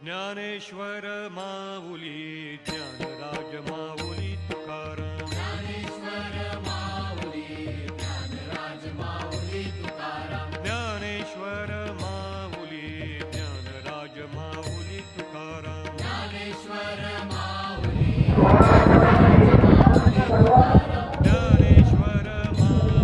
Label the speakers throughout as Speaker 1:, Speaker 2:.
Speaker 1: ज्ञानेश्वर माऊली ज्ञानराज माऊली तुकाराम.
Speaker 2: ज्ञानेश्वर माऊली ज्ञानराज माऊली तुकाराम.
Speaker 1: ज्ञानेश्वर माऊली ज्ञानराज माऊली तुकाराम.
Speaker 2: ज्ञानेश्वर माऊली
Speaker 1: ज्ञानेश्वर माऊली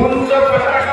Speaker 3: उंच पताका